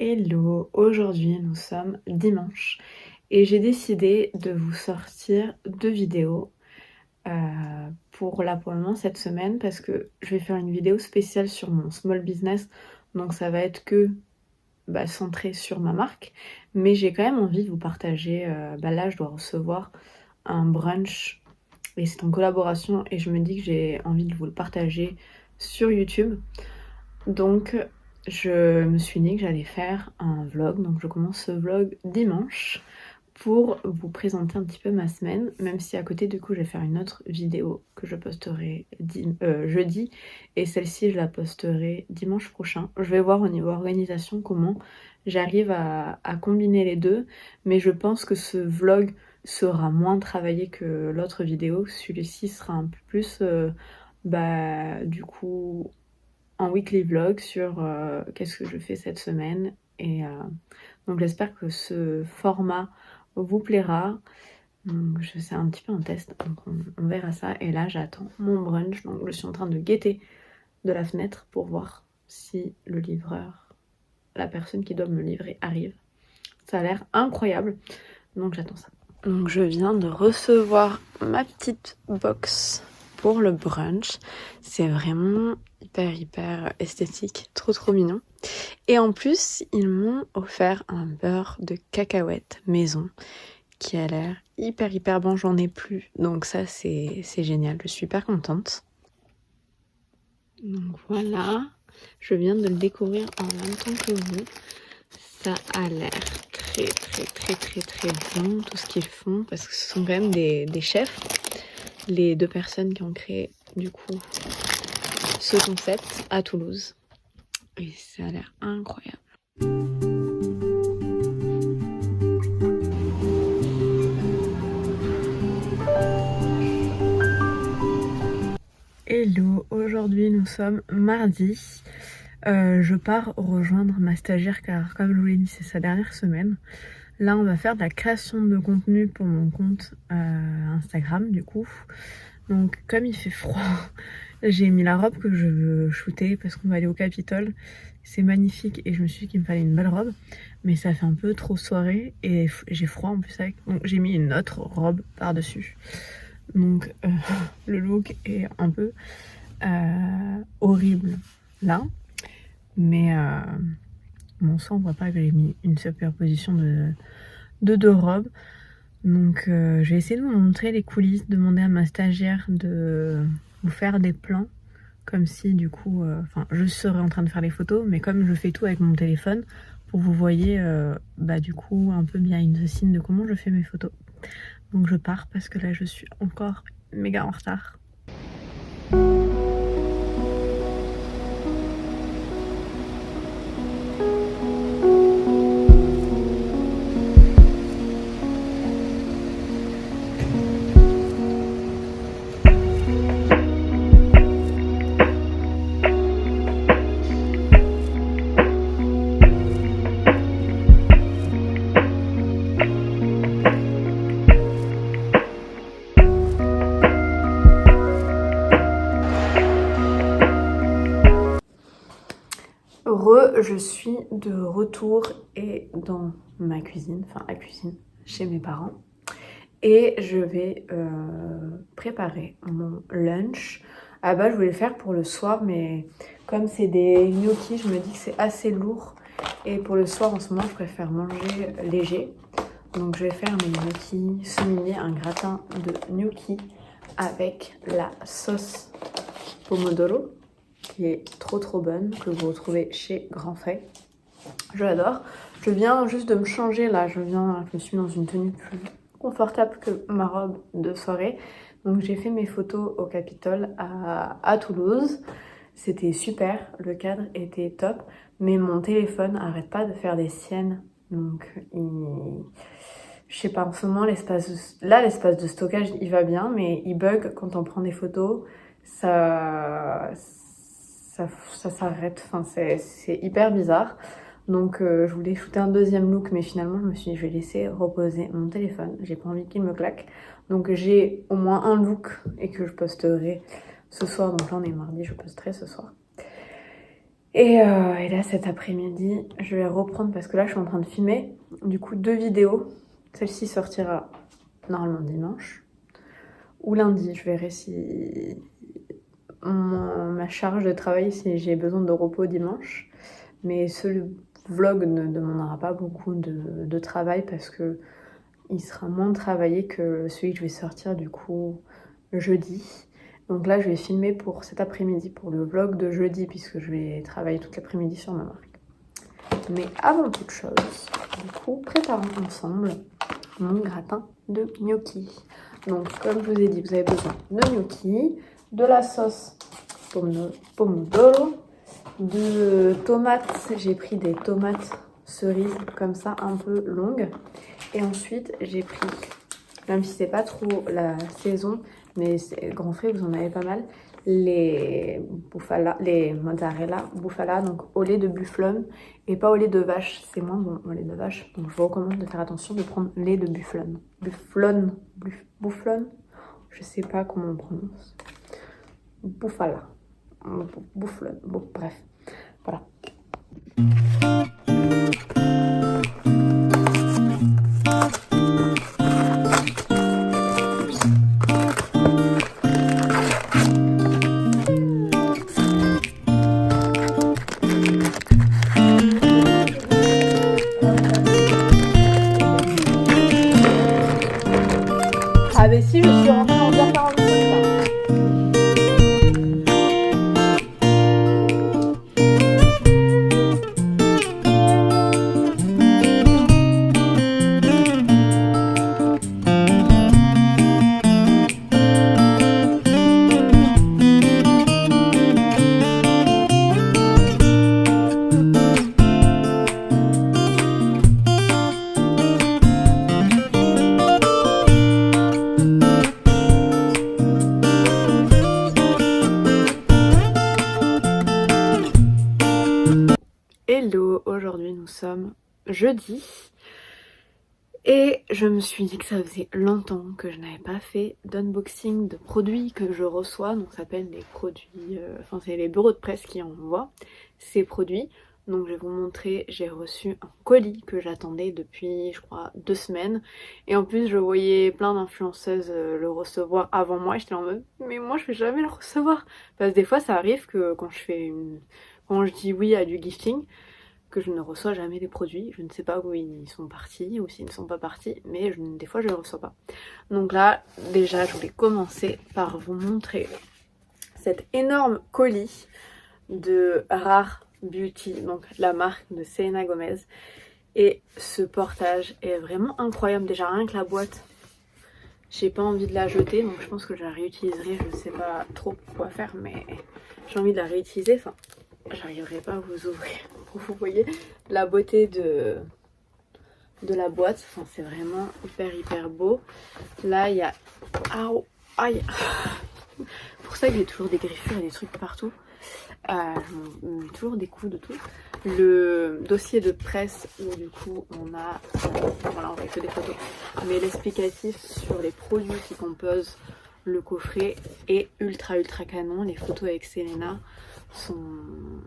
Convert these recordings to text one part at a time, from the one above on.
Hello, aujourd'hui nous sommes dimanche et j'ai décidé de vous sortir 2 vidéos pour le moment cette semaine parce que je vais faire une vidéo spéciale sur mon small business, donc ça va être que centré sur ma marque, mais j'ai quand même envie de vous partager, là je dois recevoir un brunch et c'est en collaboration et je me dis que j'ai envie de vous le partager sur YouTube. Donc je me suis dit que j'allais faire un vlog, donc je commence ce vlog dimanche pour vous présenter un petit peu ma semaine, même si à côté du coup je vais faire une autre vidéo que je posterai jeudi et celle-ci je la posterai dimanche prochain. Je vais voir au niveau organisation comment j'arrive à combiner les deux, mais je pense que ce vlog sera moins travaillé que l'autre vidéo. Celui-ci sera un peu plus du coup un weekly vlog sur qu'est-ce que je fais cette semaine et donc j'espère que ce format vous plaira. Donc c'est un petit peu un test, donc on verra ça. Et là j'attends mon brunch, donc je suis en train de guetter de la fenêtre pour voir si le livreur, la personne qui doit me livrer arrive. Ça a l'air incroyable, donc j'attends ça. Donc je viens de recevoir ma petite box pour le brunch. C'est vraiment hyper esthétique, trop mignon. Et en plus, ils m'ont offert un beurre de cacahuète maison qui a l'air hyper bon. J'en ai plus, donc ça c'est génial. Je suis hyper contente. Donc voilà, je viens de le découvrir en même temps que vous. Ça a l'air très bon tout ce qu'ils font parce que ce sont quand même des chefs, les deux personnes qui ont créé du coup ce concept à Toulouse et ça a l'air incroyable. Hello, aujourd'hui nous sommes mardi. Je pars rejoindre ma stagiaire car comme je vous l'ai dit c'est sa dernière semaine. Là on va faire de la création de contenu pour mon compte Instagram du coup. Donc comme il fait froid, j'ai mis la robe que je veux shooter parce qu'on va aller au Capitole. C'est magnifique et je me suis dit qu'il me fallait une belle robe. Mais ça fait un peu trop soirée et j'ai froid en plus avec. Donc j'ai mis une autre robe par-dessus. Donc le look est un peu horrible là. Mais mon sang, on voit pas que j'ai mis une superposition de deux robes. Donc je vais essayer de vous montrer les coulisses, demander à ma stagiaire de vous faire des plans. Comme si du coup, je serais en train de faire les photos, mais comme je fais tout avec mon téléphone, pour que vous voyez du coup un peu behind the scene de comment je fais mes photos. Donc je pars parce que là je suis encore méga en retard. Je suis de retour et dans ma cuisine, enfin la cuisine chez mes parents. Et je vais préparer mon lunch. À base, je voulais le faire pour le soir, mais comme c'est des gnocchis, je me dis que c'est assez lourd. Et pour le soir, en ce moment, je préfère manger léger. Donc je vais faire mes gnocchis semi, un gratin de gnocchis avec la sauce pomodoro, qui est trop bonne, que vous retrouvez chez Grand Frais. Je l'adore. Je viens juste de me changer là, je me suis mis dans une tenue plus confortable que ma robe de soirée. Donc j'ai fait mes photos au Capitole à Toulouse. C'était super, le cadre était top, mais mon téléphone arrête pas de faire des siennes. Donc je sais pas, en ce moment l'espace de stockage il va bien, mais il bug quand on prend des photos. Ça s'arrête, enfin c'est hyper bizarre. Donc je voulais shooter un deuxième look, mais finalement je me suis dit je vais laisser reposer mon téléphone, j'ai pas envie qu'il me claque. Donc j'ai au moins un look et que je posterai ce soir, donc là on est mardi, je posterai ce soir. Et là cet après-midi, je vais reprendre parce que là je suis en train de filmer du coup 2 vidéos. Celle-ci sortira normalement dimanche ou lundi, je verrai si ma charge de travail, si j'ai besoin de repos dimanche. Mais ce vlog ne demandera pas beaucoup de travail parce que il sera moins travaillé que celui que je vais sortir du coup jeudi. Donc là je vais filmer pour cet après-midi, pour le vlog de jeudi, puisque je vais travailler toute l'après-midi sur ma marque. Mais avant toute chose, du coup, préparons ensemble mon gratin de gnocchi. Donc, comme je vous ai dit, vous avez besoin de gnocchi, de la sauce pomodoro, de tomates. J'ai pris des tomates cerises comme ça, un peu longues. Et ensuite, j'ai pris, même si c'est pas trop la saison, mais grand frais, vous en avez pas mal, les mozzarella bufala, donc au lait de bufflone et pas au lait de vache, c'est moins bon au lait de vache, donc je vous recommande de faire attention de prendre lait de bufflone. Bufflone, je sais pas comment on prononce. Bufala, bufflone, bon bref, voilà. Ah mais si, je suis rentrée en bien 45 là. Hello, aujourd'hui nous sommes jeudi et je me suis dit que ça faisait longtemps que je n'avais pas fait d'unboxing de produits que je reçois. Donc ça s'appelle les produits, enfin c'est les bureaux de presse qui envoient ces produits. Donc je vais vous montrer, j'ai reçu un colis que j'attendais depuis je crois 2 semaines. Et en plus je voyais plein d'influenceuses le recevoir avant moi. J'étais en mode mais moi je vais jamais le recevoir. Parce que des fois ça arrive que quand je dis oui à du gifting, que je ne reçois jamais les produits. Je ne sais pas où ils sont partis ou s'ils ne sont pas partis, mais des fois je ne les reçois pas. Donc là, déjà, je voulais commencer par vous montrer cet énorme colis de Rare Beauty, donc la marque de Selena Gomez. Et ce portage est vraiment incroyable. Déjà, rien que la boîte, j'ai pas envie de la jeter, donc je pense que je la réutiliserai. Je sais pas trop quoi faire, mais j'ai envie de la réutiliser. Enfin, j'arriverai pas à vous ouvrir pour vous voyez la beauté de la boîte. Enfin, c'est vraiment hyper beau. Là, il y a... Aïe. Pour ça que j'ai toujours des griffures et des trucs partout. Je mets toujours des coups de tout. Le dossier de presse où du coup on a... voilà, on va que des photos. Mais l'explicatif sur les produits qui composent le coffret est ultra canon. Les photos avec Selena sont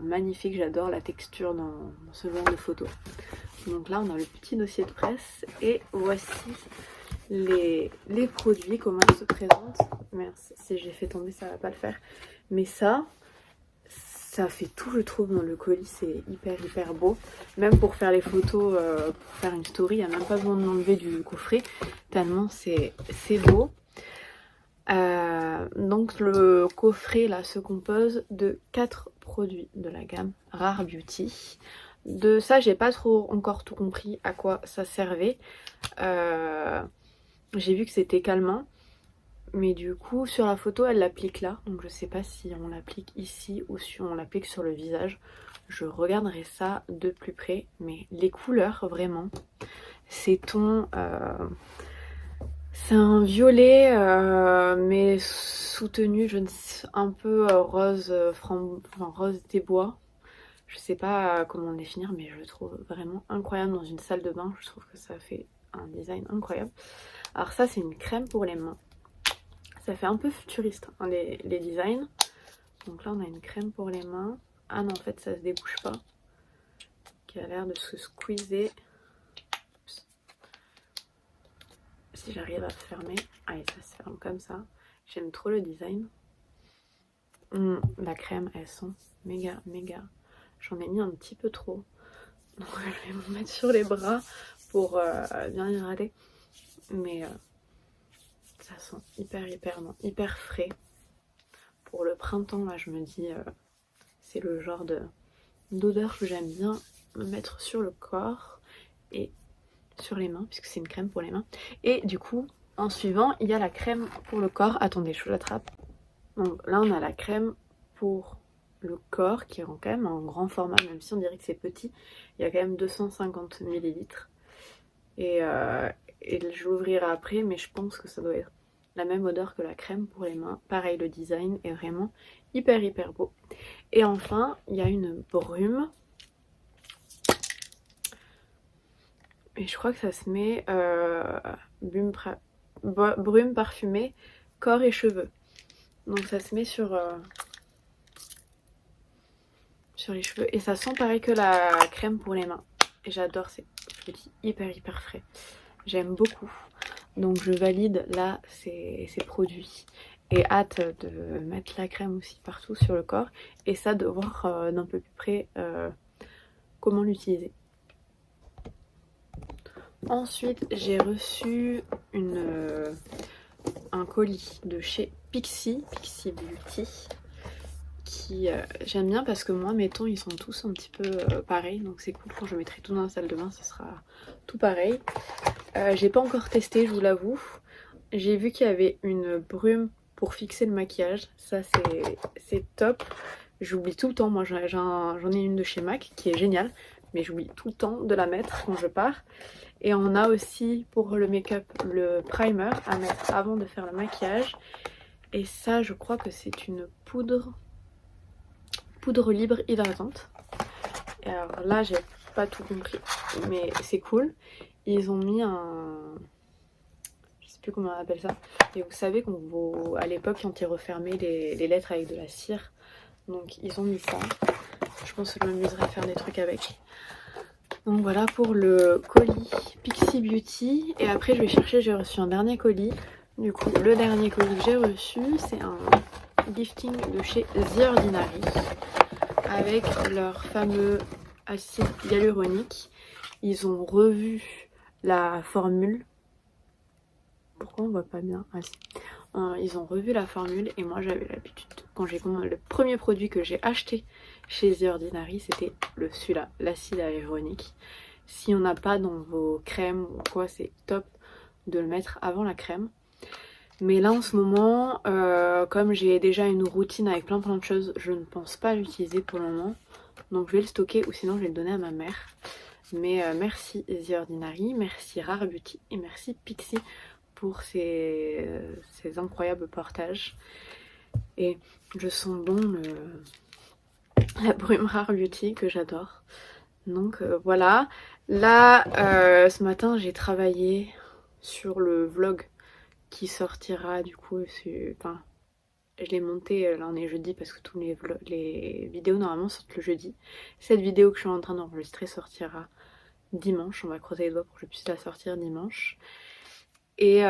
magnifiques, j'adore la texture dans ce genre de photos. Donc là on a le petit dossier de presse et voici les produits, comment ils se présentent. Merci, si j'ai fait tomber ça va pas le faire, mais ça fait tout je trouve dans le colis, c'est hyper beau. Même pour faire les photos, pour faire une story, il n'y a même pas besoin de l'enlever du coffret, tellement c'est beau. Donc le coffret là se compose de 4 produits de la gamme Rare Beauty. De ça j'ai pas trop encore tout compris à quoi ça servait. J'ai vu que c'était calmant, mais du coup sur la photo elle l'applique là, donc je sais pas si on l'applique ici ou si on l'applique sur le visage. Je regarderai ça de plus près, mais les couleurs vraiment, ces tons... c'est un violet mais soutenu, je ne sais, un peu rose, rose des bois. Je sais pas comment le définir, mais je le trouve vraiment incroyable dans une salle de bain. Je trouve que ça fait un design incroyable. Alors ça c'est une crème pour les mains. Ça fait un peu futuriste hein, les designs. Donc là on a une crème pour les mains. Ah non, en fait ça se débouche pas. Qui a l'air de se squeezer. Si j'arrive à fermer. Allez, ça se ferme comme ça. J'aime trop le design. La crème, elles sont méga. J'en ai mis un petit peu trop. Donc je vais me mettre sur les bras pour bien hydrater. Mais ça sent hyper frais. Pour le printemps, là, je me dis, c'est le genre d'odeur que j'aime bien me mettre sur le corps et sur les mains, puisque c'est une crème pour les mains. Et du coup, en suivant, il y a la crème pour le corps. Attendez, je l'attrape. Donc là, on a la crème pour le corps qui est quand même en grand format, même si on dirait que c'est petit. Il y a quand même 250 ml. Et je l'ouvrirai après, mais je pense que ça doit être la même odeur que la crème pour les mains. Pareil, le design est vraiment hyper beau. Et enfin, il y a une brume. Et je crois que ça se met brume parfumée, corps et cheveux. Donc ça se met sur les cheveux. Et ça sent pareil que la crème pour les mains. Et j'adore ces petits hyper frais. J'aime beaucoup. Donc je valide là ces produits. Et hâte de mettre la crème aussi partout sur le corps. Et ça de voir d'un peu plus près comment l'utiliser. Ensuite j'ai reçu un colis de chez Pixi Beauty. Qui j'aime bien parce que moi mes tons ils sont tous un petit peu pareils, donc c'est cool. Quand je mettrai tout dans la salle de bain, ce sera tout pareil. J'ai pas encore testé, je vous l'avoue. J'ai vu qu'il y avait une brume pour fixer le maquillage, ça c'est top. J'oublie tout le temps, moi j'en ai une de chez MAC qui est géniale, mais j'oublie tout le temps de la mettre quand je pars. Et on a aussi pour le make-up le primer à mettre avant de faire le maquillage. Et ça je crois que c'est une poudre libre hydratante. Et alors là j'ai pas tout compris, mais c'est cool. Ils ont mis je sais plus comment on appelle ça, et vous savez à l'époque quand ils refermaient les lettres avec de la cire, donc ils ont mis ça. Je pense que je m'amuserai à faire des trucs avec. Donc voilà pour le colis Pixi Beauty. Et après je vais chercher, j'ai reçu un dernier colis. Du coup le dernier colis que j'ai reçu c'est un gifting de chez The Ordinary avec leur fameux acide hyaluronique. Ils ont revu la formule. Pourquoi on voit pas bien? Ah si. Ils ont revu la formule et moi j'avais l'habitude, quand j'ai commandé le premier produit que j'ai acheté chez The Ordinary, c'était celui-là, l'acide hyaluronique. Si on n'a pas dans vos crèmes ou quoi, c'est top de le mettre avant la crème. Mais là en ce moment, comme j'ai déjà une routine avec plein de choses, je ne pense pas l'utiliser pour le moment. Donc je vais le stocker ou sinon je vais le donner à ma mère. Mais merci The Ordinary, merci Rare Beauty et merci Pixi pour ces incroyables partages. Et je sens bon la brume Rare Beauty que j'adore. Donc voilà. Là ce matin j'ai travaillé sur le vlog qui sortira du coup, enfin je l'ai monté, là on est jeudi parce que tous les vidéos normalement sortent le jeudi. Cette vidéo que je suis en train d'enregistrer sortira dimanche, on va croiser les doigts pour que je puisse la sortir dimanche. Et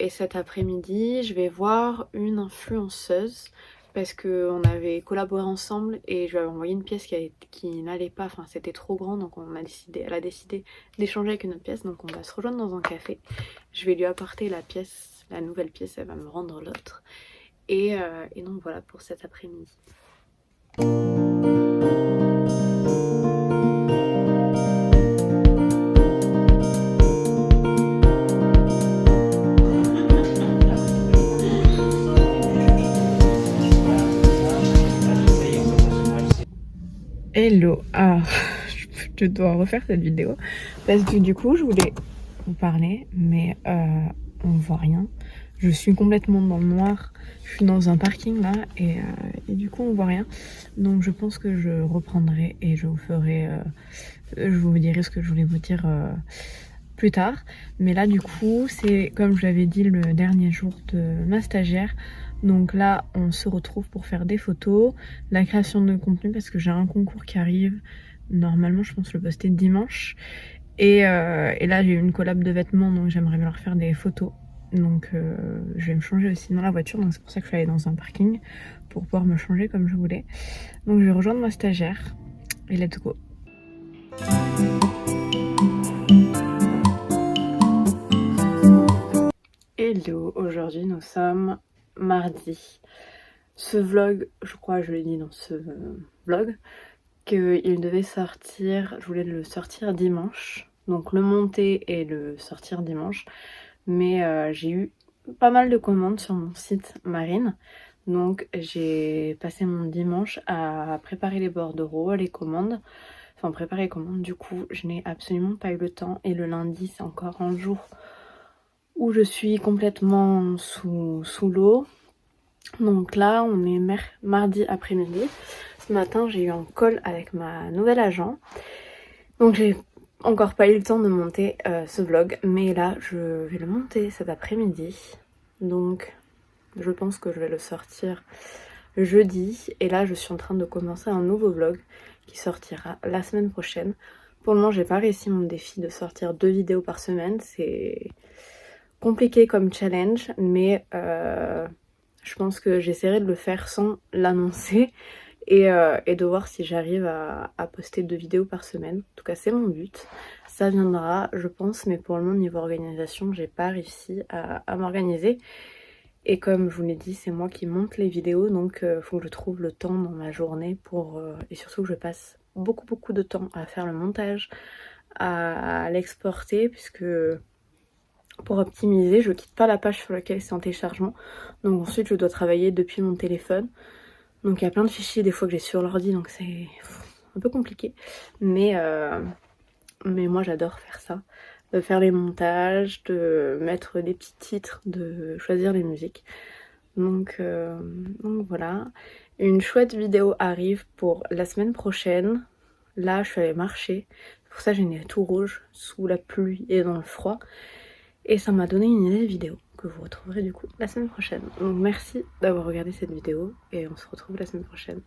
cet après-midi je vais voir une influenceuse parce qu'on avait collaboré ensemble et je lui avais envoyé une pièce qui n'allait pas, enfin c'était trop grand, donc elle a décidé d'échanger avec une autre pièce, donc on va se rejoindre dans un café. Je vais lui apporter la nouvelle pièce, elle va me rendre l'autre. Et donc voilà pour cet après-midi. Hello, je dois refaire cette vidéo parce que du coup je voulais vous parler mais on voit rien. Je suis complètement dans le noir, je suis dans un parking là et du coup on voit rien. Donc je pense que je reprendrai et je vous dirai ce que je voulais vous dire plus tard. Mais là du coup c'est comme je l'avais dit le dernier jour de ma stagiaire. Donc là, on se retrouve pour faire des photos, la création de contenu parce que j'ai un concours qui arrive. Normalement, je pense le poster dimanche. Et là, j'ai eu une collab de vêtements, donc j'aimerais bien leur faire des photos. Donc je vais me changer aussi dans la voiture, donc c'est pour ça que je suis allée dans un parking pour pouvoir me changer comme je voulais. Donc je vais rejoindre ma stagiaire et let's go. Hello, aujourd'hui nous sommes mardi. Ce vlog, je crois que je l'ai dit dans ce vlog, qu'il devait sortir, je voulais le sortir dimanche, donc le monter et le sortir dimanche, mais j'ai eu pas mal de commandes sur mon site Marine, donc j'ai passé mon dimanche à préparer les bordereaux, les commandes, enfin préparer les commandes, du coup je n'ai absolument pas eu le temps et le lundi c'est encore un jour où je suis complètement sous l'eau. Donc là, on est mardi après-midi. Ce matin, j'ai eu un call avec ma nouvelle agent. Donc j'ai encore pas eu le temps de monter ce vlog. Mais là, je vais le monter cet après-midi. Donc je pense que je vais le sortir jeudi. Et là, je suis en train de commencer un nouveau vlog qui sortira la semaine prochaine. Pour le moment, j'ai pas réussi mon défi de sortir 2 vidéos par semaine. C'est compliqué comme challenge, mais je pense que j'essaierai de le faire sans l'annoncer et de voir si j'arrive à poster 2 vidéos par semaine. En tout cas, c'est mon but. Ça viendra, je pense, mais pour le moment, niveau organisation, j'ai pas réussi à m'organiser. Et comme je vous l'ai dit, c'est moi qui monte les vidéos, donc faut que je trouve le temps dans ma journée pour... et surtout que je passe beaucoup de temps à faire le montage, à l'exporter, puisque... Pour optimiser, je quitte pas la page sur laquelle c'est en téléchargement. Donc ensuite, je dois travailler depuis mon téléphone. Donc il y a plein de fichiers des fois que j'ai sur l'ordi, donc c'est un peu compliqué. Mais moi, j'adore faire ça. De faire les montages, de mettre des petits titres, de choisir les musiques. Donc voilà. Une chouette vidéo arrive pour la semaine prochaine. Là, je suis allée marcher. Pour ça, j'ai une nez tout rouge, sous la pluie et dans le froid. Et ça m'a donné une idée de vidéo que vous retrouverez du coup la semaine prochaine. Donc merci d'avoir regardé cette vidéo et on se retrouve la semaine prochaine.